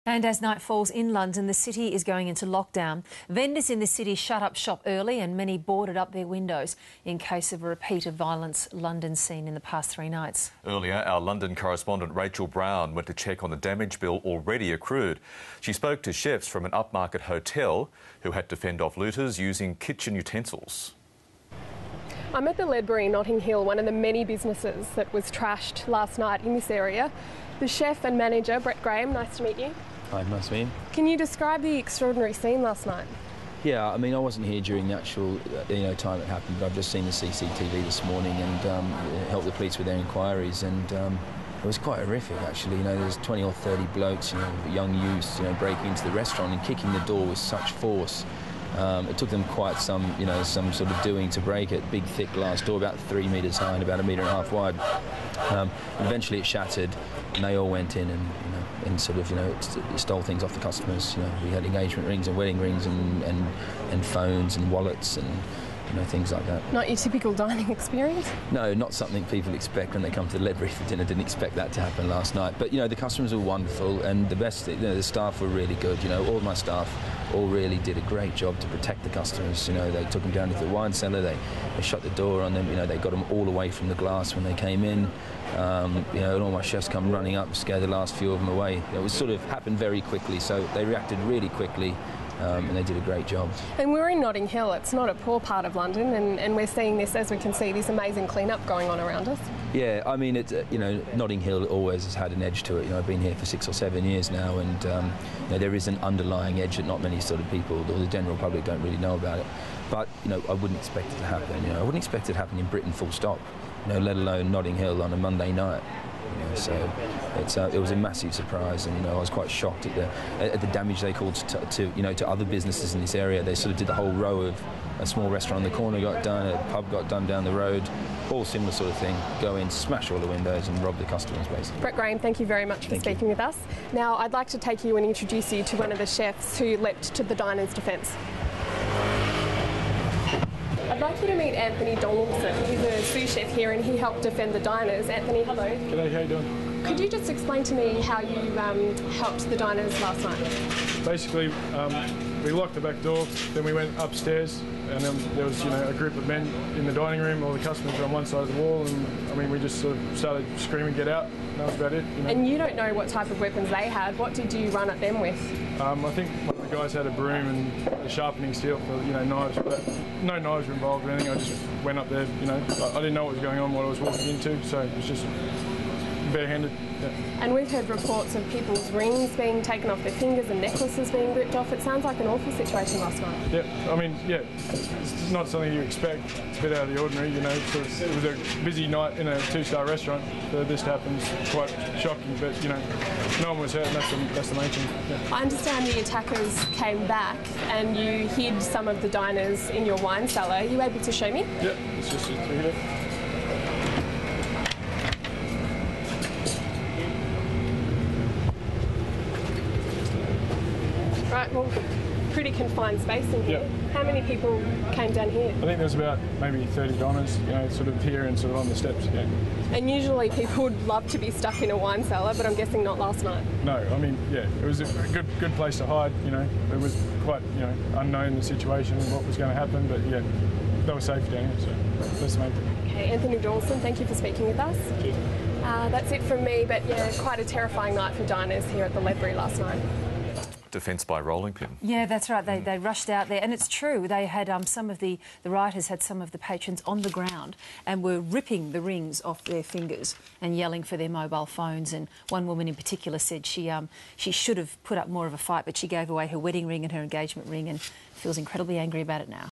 And as night falls in London, the city is going into lockdown. Vendors in the city shut up shop early and many boarded up their windows in case of a repeat of violence London's seen in the past 3 nights. Earlier, our London correspondent Rachael Brown went to check on the damage bill already accrued. She spoke to chefs from an upmarket hotel who had to fend off looters using kitchen utensils. I'm at the Ledbury, Notting Hill, one of the many businesses that was trashed last night in this area. The chef and manager, Brett Graham, nice to meet you. Hi, nice to meet you. Can you describe the extraordinary scene last night? Yeah, I mean, I wasn't here during the actual time it happened, but I've just seen the CCTV this morning and helped the police with their inquiries, and it was quite horrific, actually. You know, there's 20 or 30 blokes, young youths, breaking into the restaurant and kicking the door with such force. It took them quite some sort of doing to break it. Big, thick glass door, about 3 metres high and about 1.5 metres wide. Eventually, it shattered, and they all went in and stole things off the customers. We had engagement rings and wedding rings and phones and wallets and things like that. Not your typical dining experience? No, not something people expect when they come to the Ledbury for dinner. Didn't expect that to happen last night. But the customers were wonderful, and the staff were really good. All my staff all really did a great job to protect the customers. They took them down to the wine cellar. They shut the door on them. They got them all away from the glass when they came in. And all my chefs come running up, scare the last few of them away. It was sort of happened very quickly, so they reacted really quickly. And they did a great job. And we're in Notting Hill. It's not a poor part of London, and we're seeing this, as we can see, this amazing clean-up going on around us. Yeah, I mean, it's Notting Hill always has had an edge to it. I've been here for 6 or 7 years now, and there is an underlying edge that not many sort of people, or the general public, don't really know about it. But I wouldn't expect it to happen. I wouldn't expect it to happen in Britain, full stop. Let alone Notting Hill on a Monday night. So it was a massive surprise, and I was quite shocked at the damage they caused to other businesses in this area. They sort of did the whole row of a small restaurant on the corner got done, a pub got done down the road, all similar sort of thing. Go in, smash all the windows, and rob the customers basically. Brett Graham, thank you very much for speaking with us. Now I'd like to take you and introduce you to one of the chefs who leapt to the diners' defence. I'd like you to meet Anthony Donaldson. He's a sous chef here and he helped defend the diners. Anthony, hello. G'day, how you doing? Could you just explain to me how you helped the diners last night? Basically, we locked the back door, then we went upstairs, and then there was a group of men in the dining room. All the customers were on one side of the wall, and I mean, we just sort of started screaming, "Get out!" And that was about it. And you don't know what type of weapons they had. What did you run at them with? I think one of the guys had a broom and a sharpening steel for knives, but no knives were involved or anything. I just went up there. I didn't know what was going on, what I was walking into, so it was just barehanded. Yeah. And we've heard reports of people's rings being taken off their fingers and necklaces being ripped off. It sounds like an awful situation last night. Yeah, I mean, it's not something you expect. It's a bit out of the ordinary, It was a busy night in a 2-star restaurant. For this to happen is quite shocking, but no one was hurt, and that's the main thing. Yeah. I understand the attackers came back and you hid some of the diners in your wine cellar. Are you able to show me? Yeah, it's just through here. Right, well, pretty confined space in here. Yep. How many people came down here? I think there was about maybe 30 diners, sort of here and sort of on the steps. Yeah. And usually people would love to be stuck in a wine cellar, but I'm guessing not last night. No, I mean, it was a good place to hide. It was quite unknown the situation and what was going to happen, but they were safe down here, so that's the main thing. Okay, Anthony Dawson, thank you for speaking with us. Cheers. That's it from me, but quite a terrifying night for diners here at the Ledbury last night. Defence by rolling pin. Yeah, that's right. They rushed out there, and it's true. They had some of the rioters had some of the patrons on the ground and were ripping the rings off their fingers and yelling for their mobile phones. And one woman in particular said she should have put up more of a fight, but she gave away her wedding ring and her engagement ring and feels incredibly angry about it now.